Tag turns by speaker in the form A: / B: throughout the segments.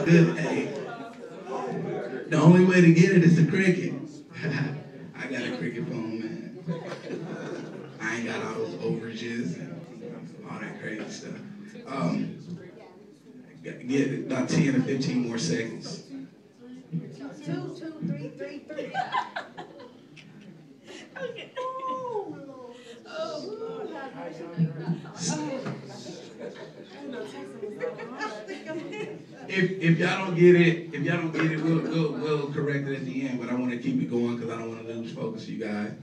A: good. Hey, the only way to get it is the cricket. I got a cricket phone, man. I ain't got all those overages and all that crazy stuff. Get about 10 or 15 more seconds.
B: Two, three, three. Okay.
A: If y'all don't get it, we'll correct it at the end. But I want to keep it going because I don't want to lose focus, you guys.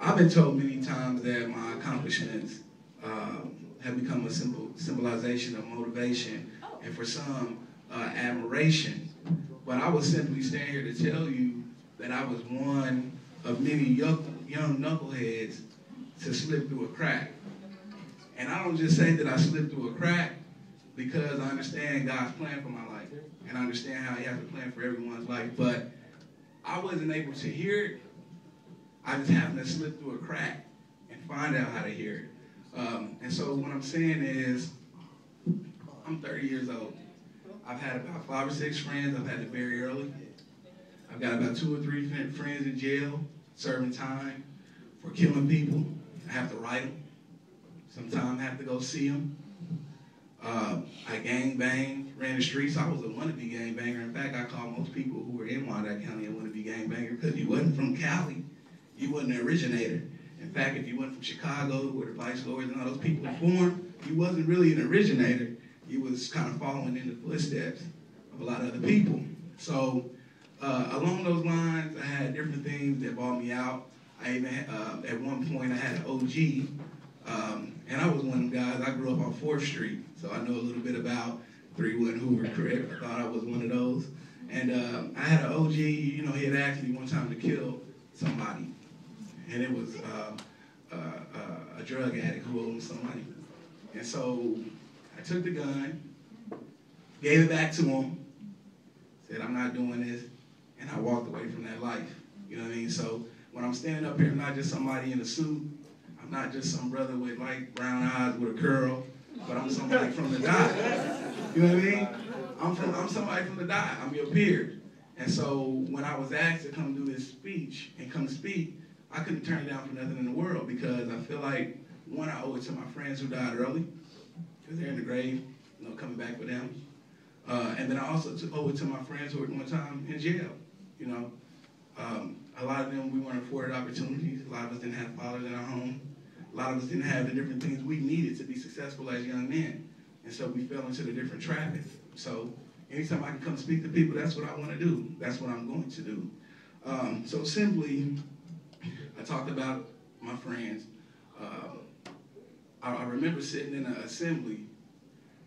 A: I've been told many times that my accomplishments have become a symbolization of motivation, and for some, admiration. But I would simply stand here to tell you that I was one of many young knuckleheads to slip through a crack. And I don't just say that I slipped through a crack because I understand God's plan for my life, and I understand how He has a plan for everyone's life, but I wasn't able to hear it. I just happened to slip through a crack and find out how to hear it. And so what I'm saying is, I'm 30 years old. I've had about 5 or 6 friends I've had to bury early. I've got about 2 or 3 friends in jail, serving time for killing people. I have to write them. Sometimes I have to go see them. I gang banged, ran the streets. I was a wannabe gang banger. In fact, I call most people who were in Maddox County a wannabe gang banger because you wasn't from Cali. You wasn't an originator. In fact, if you went from Chicago, where the vice lords and all those people were formed, you wasn't really an originator. You was kind of following in the footsteps of a lot of other people. So along those lines, I had different things that bought me out. I even had, at one point I had an OG, and I was one of them guys. I grew up on 4th Street, so I know a little bit about 31 Hoover Crib. I thought I was one of those. And I had an OG, you know, he had asked me one time to kill somebody, and it was a drug addict who owed some money. And so I took the gun, gave it back to him, said, I'm not doing this, and I walked away from that life. You know what I mean? So when I'm standing up here, I'm not just somebody in a suit. I'm not just some brother with light brown eyes with a curl, but I'm somebody from the dot. You know what I mean? I'm somebody from the dot. I'm your peer. And so when I was asked to come do this speech and come speak, I couldn't turn it down for nothing in the world because I feel like, one, I owe it to my friends who died early, because they're in the grave, you know, coming back for them. And then I also owe it to my friends who were at one time in jail, you know. A lot of them, we weren't afforded opportunities. A lot of us didn't have fathers in our home. A lot of us didn't have the different things we needed to be successful as young men. And so we fell into the different traffic. So anytime I can come speak to people, that's what I want to do. That's what I'm going to do. So simply, I talked about my friends. I remember sitting in an assembly,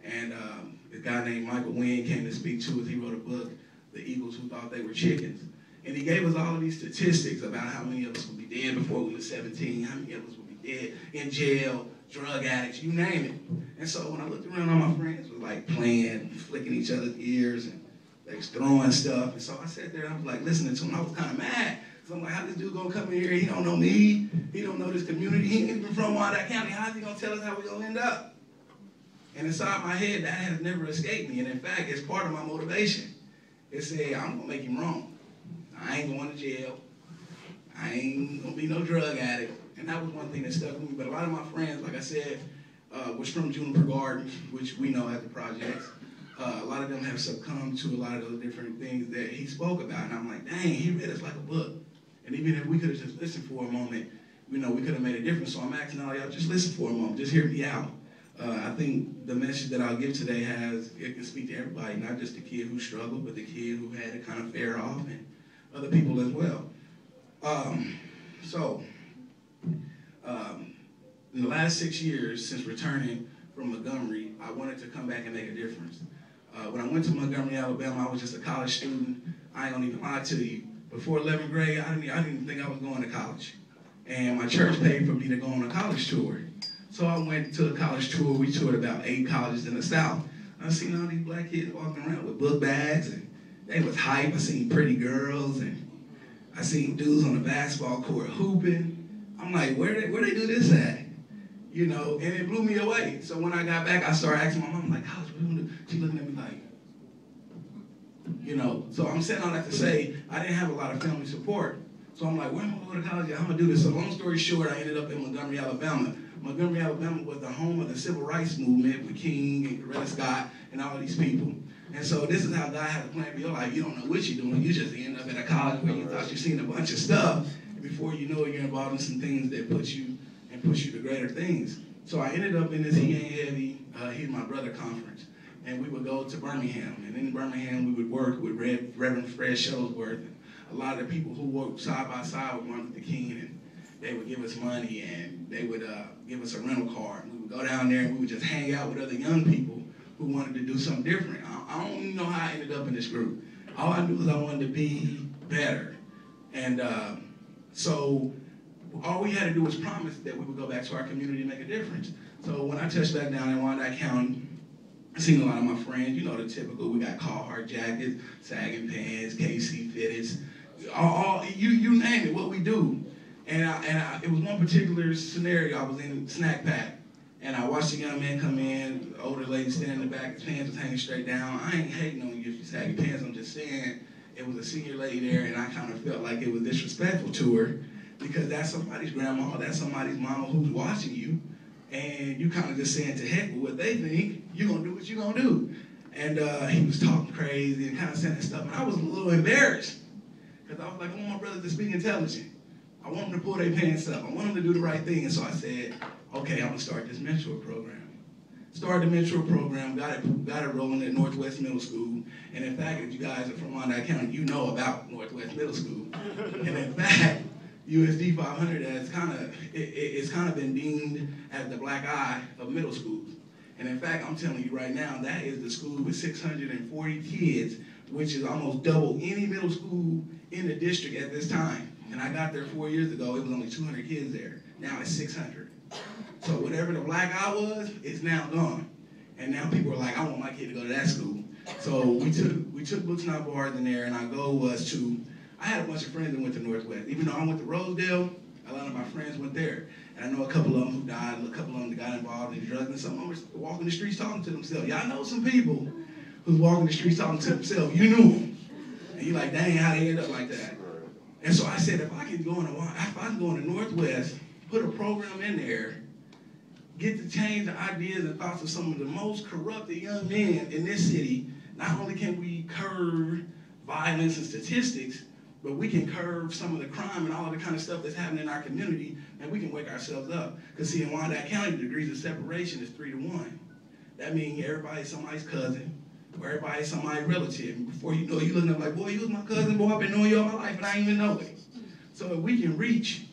A: and a guy named Michael Wynn came to speak to us. He wrote a book, The Eagles Who Thought They Were Chickens. And he gave us all of these statistics about how many of us would be dead before we were 17, how many of us would be dead in jail, drug addicts, you name it. And so when I looked around, all my friends were like playing, flicking each other's ears, and they was throwing stuff. And so I sat there and I was like listening to him. I was kind of mad. So I'm like, how this dude gonna come in here? He don't know me. He don't know this community. He ain't even from Maddox County. How's he gonna tell us how we gonna end up? And inside my head, that has never escaped me. And in fact, it's part of my motivation. It said, I'm gonna make him wrong. I ain't going to jail. I ain't gonna be no drug addict. And that was one thing that stuck with me. But a lot of my friends, like I said, was from Juniper Garden, which we know as the projects. A lot of them have succumbed to a lot of those different things that he spoke about. And I'm like, dang, he read us like a book. And even if we could have just listened for a moment, you know, we could have made a difference. So I'm asking all y'all, just listen for a moment. Just hear me out. I think the message that I'll give today it can speak to everybody, not just the kid who struggled, but the kid who had to kind of fare off, and other people as well. In the last 6 years, since returning from Montgomery, I wanted to come back and make a difference. When I went to Montgomery, Alabama, I was just a college student. I ain't gonna even lie to you. Before 11th grade, I didn't even think I was going to college. And my church paid for me to go on a college tour. So I went to a college tour. We toured about 8 colleges in the South. I seen all these black kids walking around with book bags, and they was hype. I seen pretty girls, and I seen dudes on the basketball court hooping. I'm like, where they do this at? And it blew me away. So when I got back, I started asking my mom, like, how's we gonna do? She looking at me like, You know, so I'm saying all that to say I didn't have a lot of family support. So I'm like, where am I going to college? I'm going to do this. So long story short, I ended up in Montgomery, Alabama. Montgomery, Alabama was the home of the civil rights movement with King and Coretta Scott and all of these people. And so this is how God had a plan for your life. You don't know what you're doing. You just end up at a college where you thought you've seen a bunch of stuff. And before you know it, you're involved in some things that push you to greater things. So I ended up in this He Ain't Heavy, He's My Brother conference. And we would go to Birmingham. And in Birmingham, we would work with Reverend Fred Shuttlesworth. And a lot of the people who worked side by side with Martin Luther King, and they would give us money and they would give us a rental car. And we would go down there and we would just hang out with other young people who wanted to do something different. I don't even know how I ended up in this group. All I knew was I wanted to be better. And so all we had to do was promise that we would go back to our community and make a difference. So when I touched back down in Wyandotte County, I seen a lot of my friends, you know the typical, we got Carhartt jackets, sagging pants, KC fitteds, you name it, what we do. And it was one particular scenario. I was in Snack Pack, and I watched a young man come in, the older lady standing in the back, his pants was hanging straight down. I ain't hating on you if you saggy pants, I'm just saying it was a senior lady there, and I kind of felt like it was disrespectful to her, because that's somebody's grandma, that's somebody's mama who's watching you, and you kind of just saying to heck with what they think, you're going to do what you're going to do. And he was talking crazy and kind of saying that stuff, and I was a little embarrassed, because I was like, I want my brothers to speak intelligent. I want them to pull their pants up. I want them to do the right thing. And so I said, okay, I'm going to start this mentor program. Started the mentor program, got it rolling at Northwest Middle School. And in fact, if you guys are from Wyandotte County, you know about Northwest Middle School. And in fact, USD 500 has it's kind of been deemed as the black eye of middle schools. And in fact, I'm telling you right now, that is the school with 640 kids, which is almost double any middle school in the district at this time. And I got there 4 years ago, it was only 200 kids there. Now it's 600. So whatever the black eye was, it's now gone. And now people are like, I want my kid to go to that school. So we took books not bars in there, and our goal was to, I had a bunch of friends that went to Northwest. Even though I went to Rosedale, a lot of my friends went there. And I know a couple of them who died, a couple of them that got involved in drugs, and some of them were walking the streets talking to themselves. Y'all know some people who's walking the streets talking to themselves. You knew them. And you're like, dang, how they end up like that? And so I said, if I can go into Northwest, put a program in there, get to change the ideas and thoughts of some of the most corrupted young men in this city, not only can we curb violence and statistics, but we can curb some of the crime and all of the kind of stuff that's happening in our community, and we can wake ourselves up. Because see, in Wyandotte County, the degrees of separation is 3 to 1. That means everybody's somebody's cousin, or everybody's somebody's relative. And before you know it, you're looking up like, boy, you was my cousin, boy, I've been knowing you all my life, and I didn't even know it. So if we can reach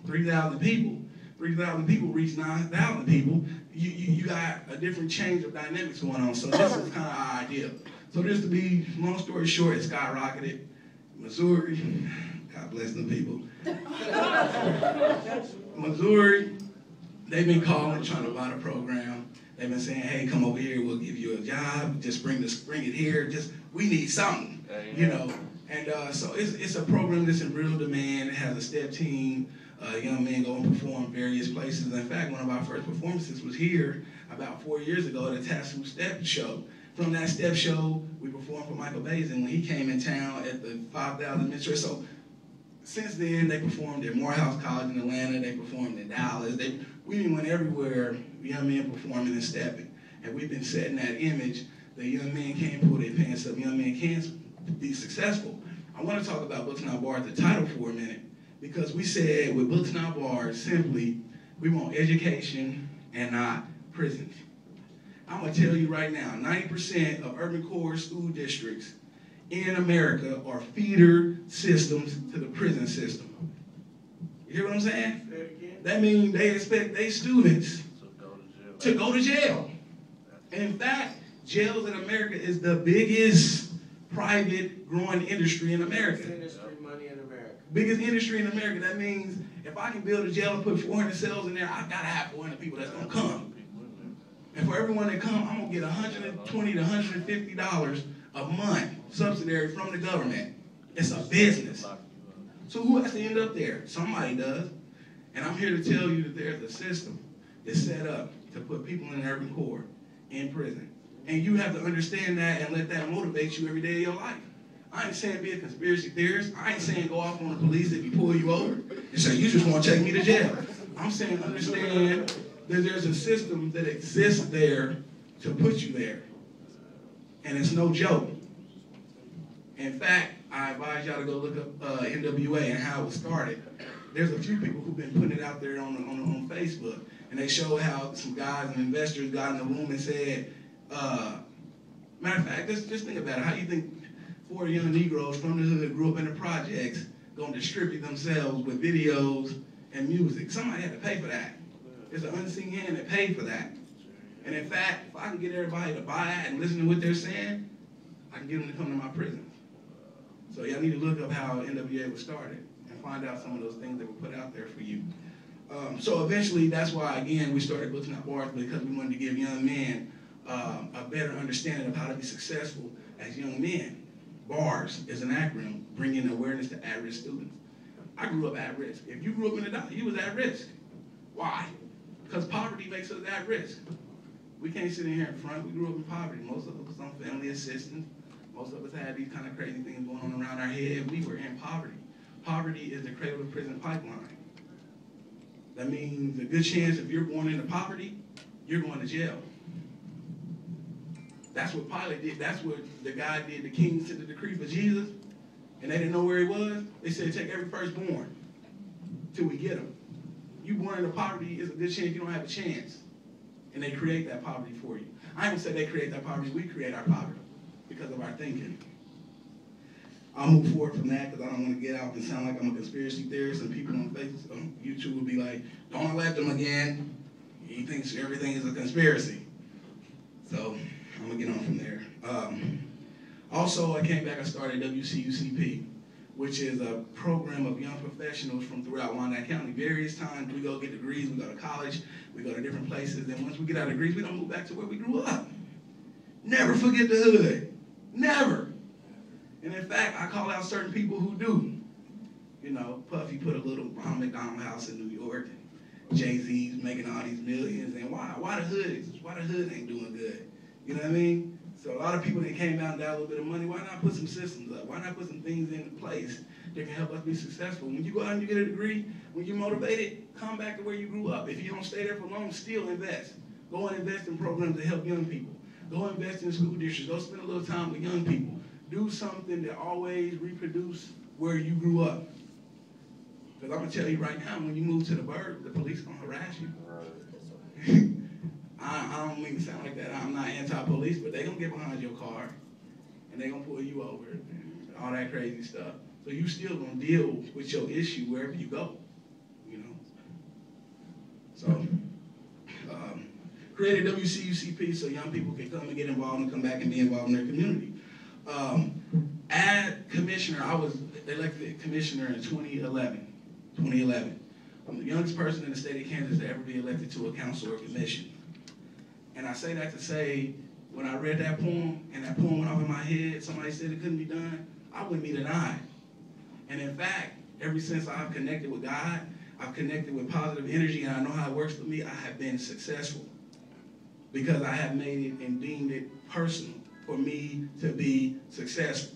A: 3,000 people, 3,000 people reach 9,000 people, you got a different change of dynamics going on. So this is kind of our idea. So just to be, long story short, it skyrocketed. Missouri, God bless them people. Missouri, they've been calling, trying to buy the program. They've been saying, hey, come over here, we'll give you a job, just bring it here, we need something, you know. And so it's a program that's in real demand. It has a step team. Young men go and perform various places. In fact, one of our first performances was here about 4 years ago at a TASSU step show. From that step show, we performed for Michael Basin when he came in town at the 5,000 Metro. So since then, they performed at Morehouse College in Atlanta. They performed in Dallas. We went everywhere, young men performing and stepping. And we've been setting that image that young men can pull their pants up, young men can be successful. I want to talk about Books Not Bars, the title, for a minute, because we said with Books Not Bars, simply, we want education and not prisons. I'm going to tell you right now, 90% of urban core school districts in America are feeder systems to the prison system. You hear what I'm saying? That means they expect their students to go to jail. And in fact, jails in America is the biggest private growing industry in America. Biggest industry in America. That means if I can build a jail and put 400 cells in there, I gotta have 400 people that's gonna come. And for everyone that come, I'm gonna get $120 to $150 a month subsidiary from the government. It's a business. So who has to end up there? Somebody does. And I'm here to tell you that there's a system that's set up to put people in the urban core in prison. And you have to understand that and let that motivate you every day of your life. I ain't saying be a conspiracy theorist. I ain't saying go off on the police if he pull you over and say, you just want to take me to jail. I'm saying understand that there's a system that exists there to put you there. And it's no joke. In fact, I advise y'all to go look up NWA and how it was started. There's a few people who've been putting it out there on Facebook, and they show how some guys and investors got in the room and said, matter of fact, just think about it. How do you think 4 young Negroes from the hood grew up in the projects gonna distribute themselves with videos and music? Somebody had to pay for that. There's an unseen hand that paid for that. And in fact, if I can get everybody to buy that and listen to what they're saying, I can get them to come to my prisons. So y'all need to look up how NWA was started and find out some of those things that were put out there for you. So eventually, that's why, again, we started Books Not Bars, because we wanted to give young men a better understanding of how to be successful as young men. BARS is an acronym, bringing awareness to at-risk students. I grew up at risk. If you grew up in the dollar, you was at risk. Why? Because poverty makes us at risk. We can't sit in here in front. We grew up in poverty. Most of us was on family assistance. Most of us had these kind of crazy things going on around our head. We were in poverty. Poverty is the cradle to prison pipeline. That means a good chance if you're born into poverty, you're going to jail. That's what Pilate did. That's what the guy did. The king sent the decree for Jesus, and they didn't know where he was. They said, take every firstborn till we get him. You born into poverty, is a good chance you don't have a chance. And they create that poverty for you. I ain't gonna say they create that poverty, we create our poverty because of our thinking. I'll move forward from that because I don't want to get out and sound like I'm a conspiracy theorist, and people on Facebook, on YouTube will be like, don't elect him again. He thinks everything is a conspiracy. So I'm gonna get on from there. Also, I came back, I started WCUCP, which is a program of young professionals from throughout Wyandotte County. Various times we go get degrees, we go to college, we go to different places, and once we get our degrees, we don't move back to where we grew up. Never forget the hood. Never. And in fact, I call out certain people who do. You know, Puffy put a little Ronald McDonald house in New York, and Jay-Z's making all these millions, and why the hood ain't doing good? You know what I mean? So a lot of people that came out and got a little bit of money, why not put some systems up? Why not put some things into place that can help us be successful? When you go out and you get a degree, when you're motivated, come back to where you grew up. If you don't stay there for long, still invest. Go and invest in programs to help young people. Go invest in school districts. Go spend a little time with young people. Do something that always reproduce where you grew up. Because I'm going to tell you right now, when you move to the burbs, the police going to harass you. I don't mean to sound like that. I'm not anti-police, but they're going to get behind your car, and they're going to pull you over, and all that crazy stuff. So you still going to deal with your issue wherever you go, you know. So, created WCUCP so young people can come and get involved and come back and be involved in their community. As commissioner, I was elected commissioner in 2011. I'm the youngest person in the state of Kansas to ever be elected to a council or commission. And I say that to say, when I read that poem, and that poem went off in my head, somebody said it couldn't be done, I wouldn't be denied. And in fact, ever since I've connected with God, I've connected with positive energy, and I know how it works for me, I have been successful. Because I have made it and deemed it personal for me to be successful.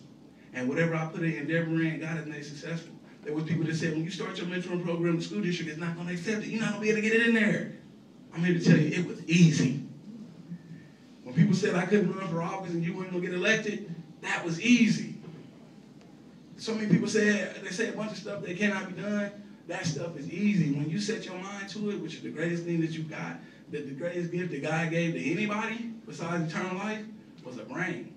A: And whatever I put an endeavor in, God has made successful. There was people that said, when you start your mentoring program, the school district is not going to accept it. You're not going to be able to get it in there. I'm here to tell you, it was easy. When people said I couldn't run for office and you weren't going to get elected, that was easy. So many people say, they say a bunch of stuff that cannot be done. That stuff is easy. When you set your mind to it, which is the greatest thing that you got, that the greatest gift that God gave to anybody besides eternal life was a brain.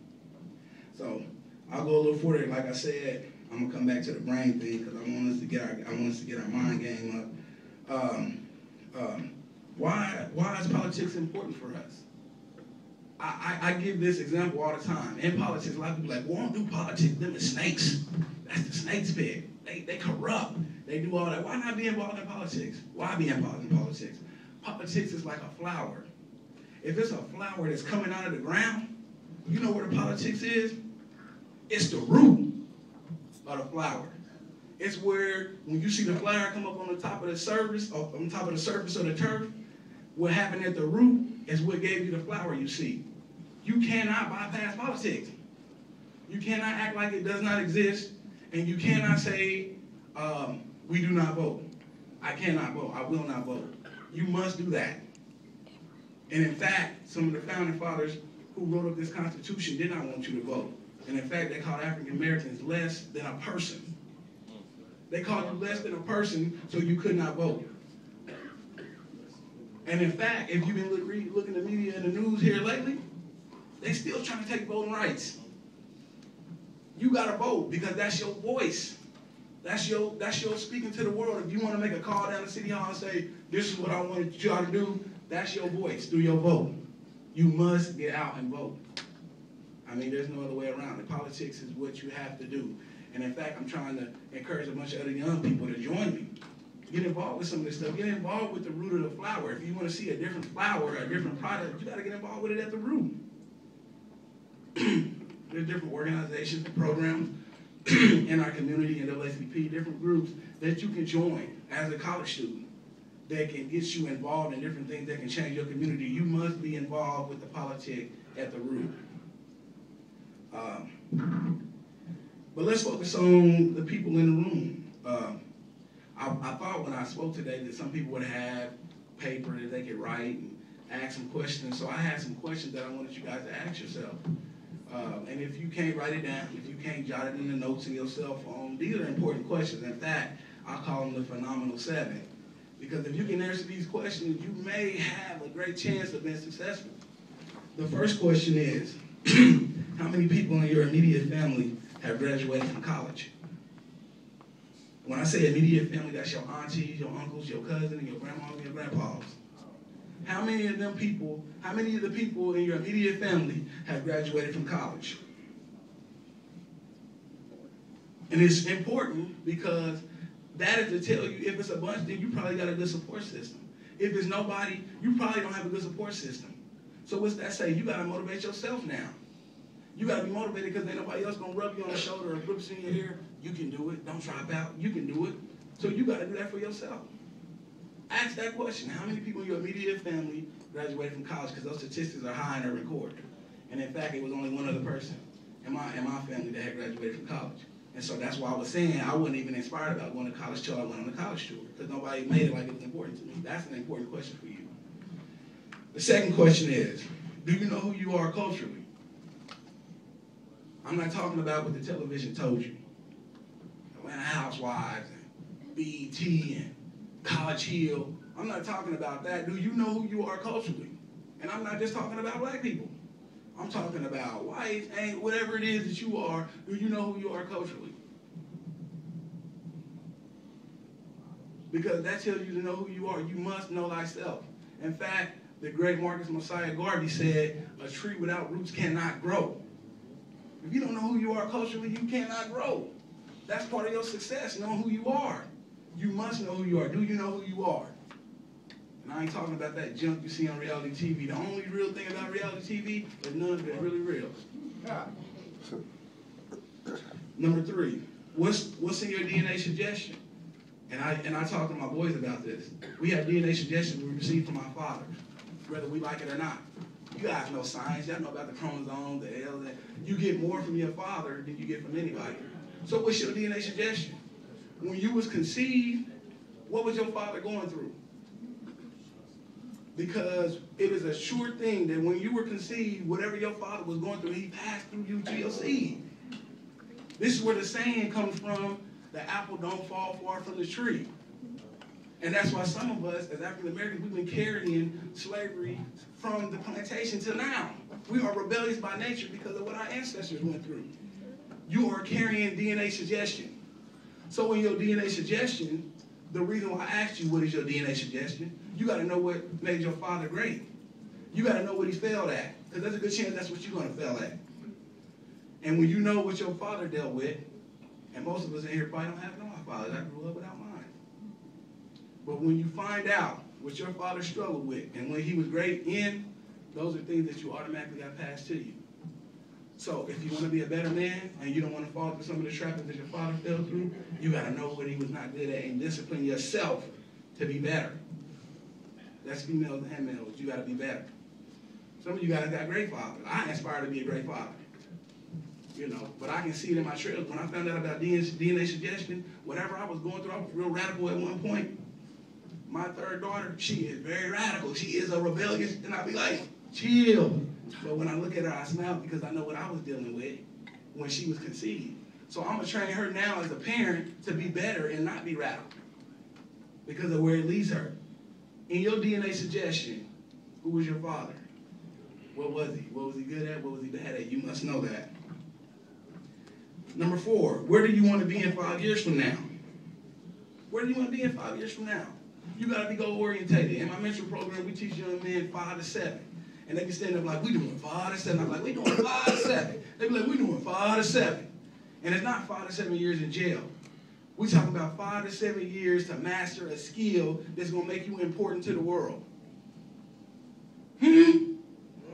A: So I'll go a little further. Like I said, I'm gonna come back to the brain thing because I want us to get our mind game up. Why is politics important for us? I give this example all the time. In politics, a lot of people are like, well, don't do politics. Them are snakes. That's the snake's pit. They corrupt. They do all that. Why not be involved in politics? Why be involved in politics? Politics is like a flower. If it's a flower that's coming out of the ground, you know where the politics is? It's the root of the flower. It's where, when you see the flower come up on the top of the surface, or on top of the surface of the turf, what happened at the root is what gave you the flower you see. You cannot bypass politics. You cannot act like it does not exist, and you cannot say, we do not vote. I cannot vote. I will not vote. You must do that. And in fact, some of the founding fathers who wrote up this Constitution did not want you to vote. And in fact, they called African Americans less than a person. They called you less than a person so you could not vote. And in fact, if you've been looking at the media and the news here lately, they still trying to take voting rights. You got to vote because that's your voice. That's your speaking to the world. If you want to make a call down to City Hall and say, this is what I want y'all to do, that's your voice through your vote. You must get out and vote. I mean, there's no other way around it. Politics is what you have to do. And in fact, I'm trying to encourage a bunch of other young people to join me. Get involved with some of this stuff. Get involved with the root of the flower. If you want to see a different flower, a different product, you got to get involved with it at the root. There's different organizations and programs in our community, in NAACP, different groups that you can join as a college student that can get you involved in different things that can change your community. You must be involved with the politics at the root. But let's focus on the people in the room. I thought when I spoke today that some people would have paper that they could write and ask some questions. So I had some questions that I wanted you guys to ask yourself. And if you can't write it down, if you can't jot it in the notes in your cell phone, these are important questions. In fact, I call them the phenomenal 7. Because if you can answer these questions, you may have a great chance of being successful. The first question is, how many people in your immediate family have graduated from college? When I say immediate family, that's your aunties, your uncles, your cousins, and your grandmas and your grandpas. How many of the people in your immediate family have graduated from college? And it's important because that is to tell you, if it's a bunch, then you probably got a good support system. If it's nobody, you probably don't have a good support system. So what's that say? You got to motivate yourself now. You got to be motivated because ain't nobody else going to rub you on the shoulder or whips in your ear. You can do it. Don't drop out. You can do it. So you got to do that for yourself. Ask that question. How many people in your immediate family graduated from college? Because those statistics are high in the report. And in fact, it was only one other person in my family that had graduated from college. And so that's why I was saying I wasn't even inspired about going to college till I went on the college tour. Because nobody made it like it was important to me. That's an important question for you. The second question is, do you know who you are culturally? I'm not talking about what the television told you. Atlanta Housewives and BET and College Hill. I'm not talking about that. Do you know who you are culturally? And I'm not just talking about black people. I'm talking about whites and whatever it is that you are. Do you know who you are culturally? Because that tells you to know who you are. You must know thyself. In fact, the great Marcus Mosiah Garvey said, a tree without roots cannot grow. If you don't know who you are culturally, you cannot grow. That's part of your success, knowing who you are. You must know who you are. Do you know who you are? And I ain't talking about that junk you see on reality TV. The only real thing about reality TV is none of it is really real. Number 3, what's in your DNA suggestion? And I talk to my boys about this. We have DNA suggestions we receive from our fathers, whether we like it or not. You guys know science. Y'all know about the chromosome, the L. You get more from your father than you get from anybody. So what's your DNA suggestion? When you was conceived, what was your father going through? Because it is a sure thing that when you were conceived, whatever your father was going through, he passed through you to your seed. This is where the saying comes from, the apple don't fall far from the tree. And that's why some of us, as African Americans, we've been carrying slavery from the plantation to now. We are rebellious by nature because of what our ancestors went through. You are carrying DNA suggestion. So in your DNA suggestion, the reason why I asked you what is your DNA suggestion, you got to know what made your father great. You got to know what he failed at, because there's a good chance that's what you're going to fail at. And when you know what your father dealt with, and most of us in here probably don't have no fathers. I grew up without mine. But when you find out what your father struggled with and when he was great in, those are things that you automatically got passed to you. So if you want to be a better man and you don't want to fall into some of the trappings that your father fell through, you got to know what he was not good at and discipline yourself to be better. That's females and males. You got to be better. Some of you guys got great fathers. I aspire to be a great father. But I can see it in my trails. When I found out about DNA suggestion, whatever I was going through, I was real radical at one point. My third daughter, she is very radical. She is a rebellious, and I'll be like, chill. But when I look at her, I smile because I know what I was dealing with when she was conceived. So I'm going to train her now as a parent to be better and not be radical because of where it leads her. In your DNA suggestion, who was your father? What was he? What was he good at? What was he bad at? You must know that. Number 4, where do you want to be in 5 years from now? Where do you want to be in 5 years from now? You got to be goal-orientated. In my mentoring program, we teach young men 5 to 7. And they be standing up like, we doing 5 to 7. I'm like, we doing 5 to 7. They be like, we doing 5 to 7. And it's not 5 to 7 years in jail. We talking about 5 to 7 years to master a skill that's going to make you important to the world.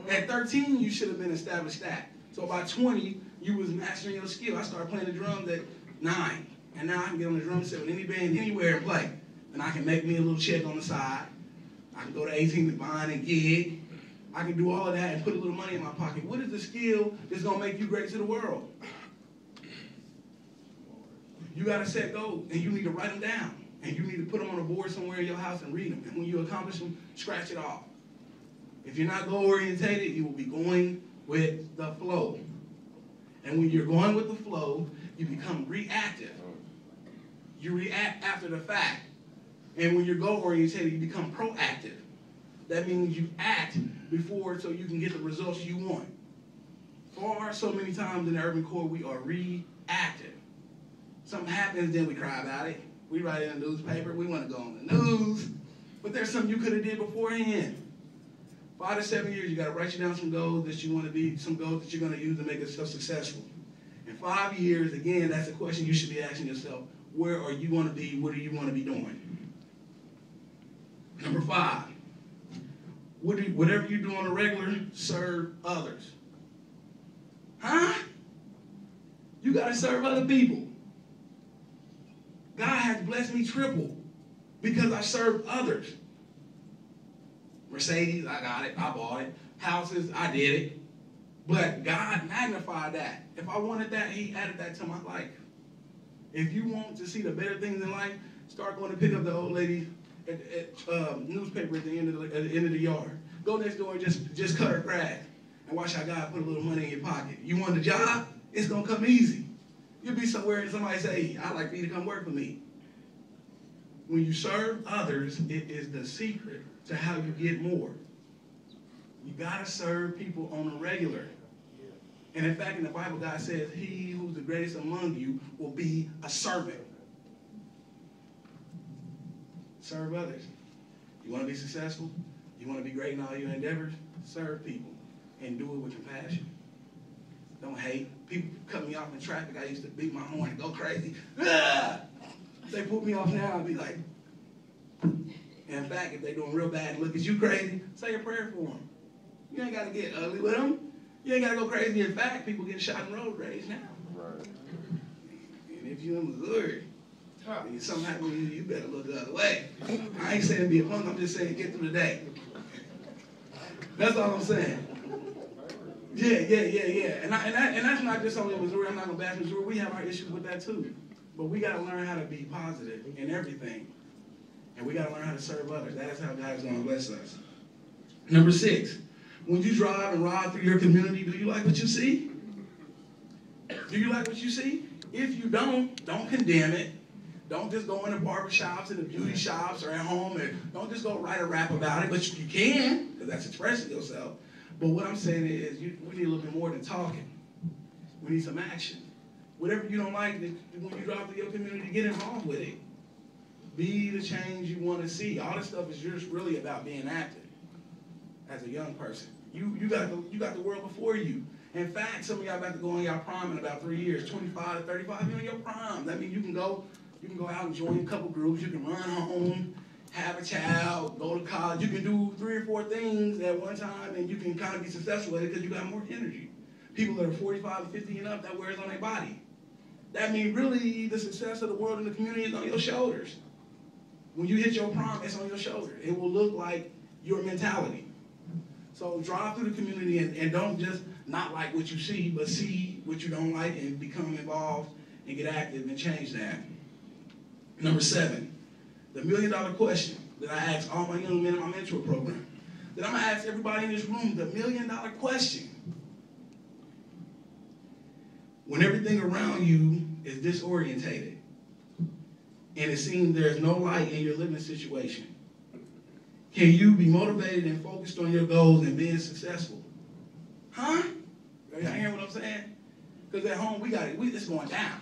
A: At 13, you should have been established that. So by 20, you was mastering your skill. I started playing the drums at 9. And now I can get on the drum set with any band anywhere and play. And I can make me a little check on the side. I can go to 18 to Vine and gig. I can do all of that and put a little money in my pocket. What is the skill that's going to make you great to the world? You got to set goals, and you need to write them down. And you need to put them on a board somewhere in your house and read them. And when you accomplish them, scratch it off. If you're not goal-orientated, you will be going with the flow. And when you're going with the flow, you become reactive. You react after the fact. And when you're goal-orientated, you become proactive. That means you act before so you can get the results you want. So many times in the urban core, we are reactive. Something happens, then we cry about it. We write it in the newspaper. We want to go on the news. But there's something you could have did beforehand. 5 to 7 years, you got to write you down some goals that you want to be, some goals that you're going to use to make yourself successful. In 5 years, again, that's a question you should be asking yourself. Where are you going to be? What do you want to be doing? Number 5, whatever you do on a regular, serve others. Huh? You got to serve other people. God has blessed me triple because I served others. Mercedes, I got it, I bought it. Houses, I did it. But God magnified that. If I wanted that, he added that to my life. If you want to see the better things in life, start going to pick up the old lady at newspaper at the end of the yard. Go next door and just cut her grass and watch how God put a little money in your pocket. You want a job? It's going to come easy. You'll be somewhere and somebody say, hey, I'd like for you to come work for me. When you serve others, it is the secret to how you get more. You got to serve people on a regular. And in fact, in the Bible, God says, he who's the greatest among you will be a servant. Serve others. You want to be successful? You want to be great in all your endeavors? Serve people and do it with compassion. Don't hate. People cut me off in traffic. I used to beat my horn and go crazy. Ah! They put me off now, I'd be like, in fact, if they're doing real bad and look at you crazy, say a prayer for them. You ain't got to get ugly with them. You ain't got to go crazy. In fact, people getting shot in road rage now. Right. And if you're in Missouri, and something happens to you, you better look the other way. I ain't saying be a punk, I'm just saying get through the day. That's all I'm saying. Yeah. And that's not just only Missouri. I'm not going to bash Missouri. We have our issues with that too. But we got to learn how to be positive in everything. And we got to learn how to serve others. That is how God is going to bless us. Number 6, when you drive and ride through your community, do you like what you see? Do you like what you see? If you don't condemn it. Don't just go in the barbershops and the beauty shops or at home and don't just go write a rap about it. But you can, because that's expressing yourself. But what I'm saying is we need a little bit more than talking. We need some action. Whatever you don't like, when you drive through your community, get involved with it. Be the change you want to see. All this stuff is just really about being active as a young person. You got the world before you. In fact, some of y'all about to go on your prime in about 3 years, 25 to 35, you're on your prime. That means you can go out and join a couple groups. You can run home, have a child, go to college. You can do 3 or 4 things at one time, and you can kind of be successful at it because you got more energy. People that are 45 and 50 and up, that wears on their body. That means really the success of the world and the community is on your shoulders. When you hit your prime, it's on your shoulders. It will look like your mentality. So drive through the community and don't just not like what you see, but see what you don't like and become involved and get active and change that. Number 7, the $1 million question that I ask all my young men in my mentor program, that I'm going to ask everybody in this room, the $1 million question. When everything around you is disorientated and it seems there's no light in your living situation, can you be motivated and focused on your goals and being successful? Huh? Y'all hear what I'm saying? Because at home, it's going down.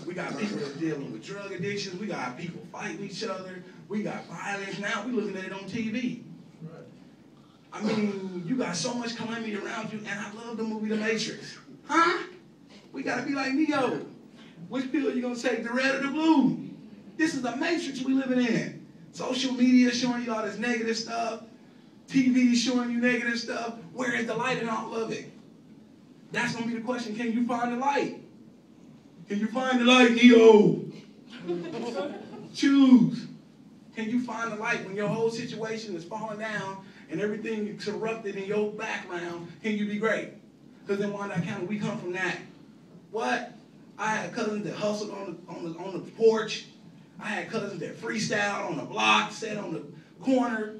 A: We got people that's dealing with drug addictions. We got people fighting each other. We got violence. Now we're looking at it on TV. Right. I mean, you got so much calamity around you, and I love the movie The Matrix. Huh? We got to be like Neo. Which pill are you going to take, the red or the blue? This is the Matrix we living in. Social media showing you all this negative stuff. TV showing you negative stuff. Where is the light in all of it? That's going to be the question. Can you find the light? Can you find the light, Neo? Choose. Can you find the light when your whole situation is falling down and everything is corrupted in your background? Can you be great? Because in Wyandotte County, we come from that. What? I had cousins that hustled on the porch. I had cousins that freestyled on the block, sat on the corner,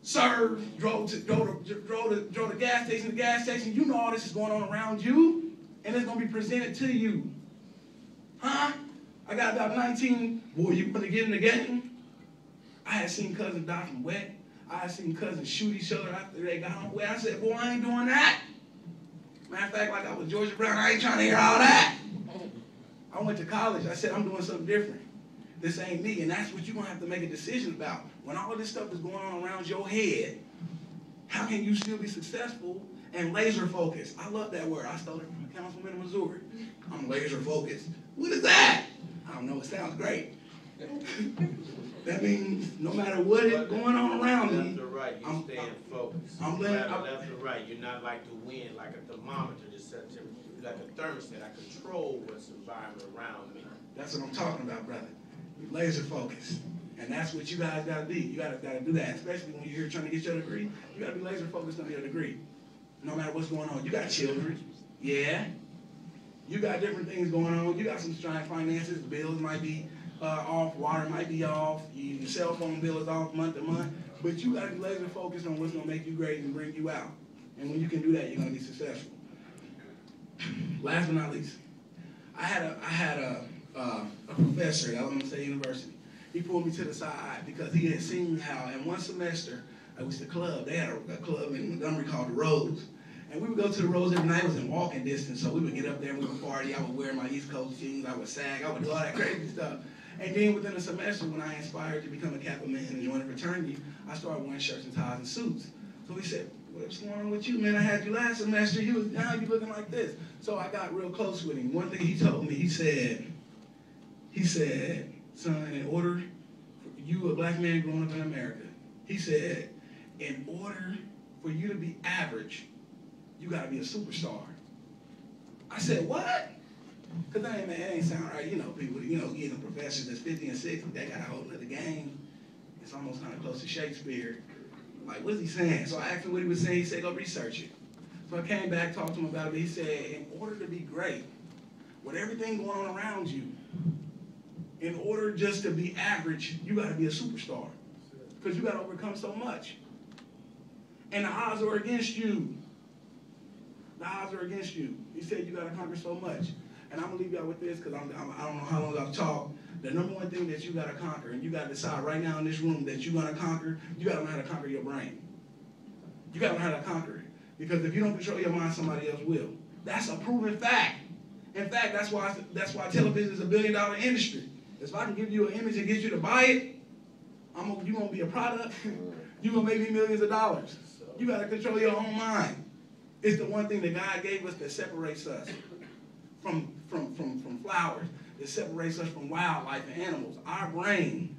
A: served, drove the gas station to gas station. You know all this is going on around you, and it's going to be presented to you. Huh? I got about 19. Boy, you want to get in the game? I had seen cousins die from wet. I had seen cousins shoot each other after they got on wet. I said, boy, I ain't doing that. Matter of fact, like I was Georgia Brown, I ain't trying to hear all that. I went to college. I said, I'm doing something different. This ain't me, and that's what you're going to have to make a decision about. When all of this stuff is going on around your head, how can you still be successful and laser focused? I love that word. I stole it from a councilman in Missouri. I'm laser focused. What is that? I don't know. It sounds great. That means no matter what is going on around me,
C: left or right, you staying focused.
A: I'm
C: left or right. You're not like the wind, like a thermometer that sets temperature. You're like a thermostat. I control what's environment around me.
A: That's what I'm talking about, brother. You're laser focused. And that's what you guys got to be. You got to do that, especially when you're here trying to get your degree. You got to be laser focused on your degree, no matter what's going on. You got children, yeah. You got different things going on. You got some trying finances. Bills might be off, water might be off, your cell phone bill is off month to month. But you got to be laser focused on what's going to make you great and bring you out. And when you can do that, you're going to be successful. Last but not least, I had a professor at Alabama State University. He pulled me to the side because he had seen how in one semester, it was the club. They had a club in Montgomery called the Rose. And we would go to the Rose every night. It was in walking distance, so we would get up there and we would party. I would wear my East Coast jeans. I would sag. I would do all that crazy stuff. And then within a semester, when I inspired to become a Kappa man and join a fraternity, I started wearing shirts and ties and suits. So he said, what's going on with you, man? I had you last semester. Now you looking like this. So I got real close with him. One thing he told me, he said, son, in order for you, a black man growing up in America, he said, in order for you to be average, you got to be a superstar. I said, what? Because that ain't sound right. You know, people, getting professors that's 50 and 60, they got a whole other game. It's almost kind of close to Shakespeare. Like, what's he saying? So I asked him what he was saying. He said, go research it. So I came back, talked to him about it. He said, in order to be great, with everything going on around you, in order just to be average, you got to be a superstar. Because you got to overcome so much. And the odds are against you. The odds are against you. He said you got to conquer so much. And I'm going to leave y'all with this because I don't know how long I've talked. The number one thing that you got to conquer, and you got to decide right now in this room that you're going to conquer, you got to learn how to conquer your brain. You got to learn how to conquer it. Because if you don't control your mind, somebody else will. That's a proven fact. In fact, that's why television is $1 billion industry. If I can give you an image and get you to buy it, you're going to be a product. You're going to make me millions of dollars. You got to control your own mind. It's the one thing that God gave us that separates us from flowers, that separates us from wildlife and animals. Our brain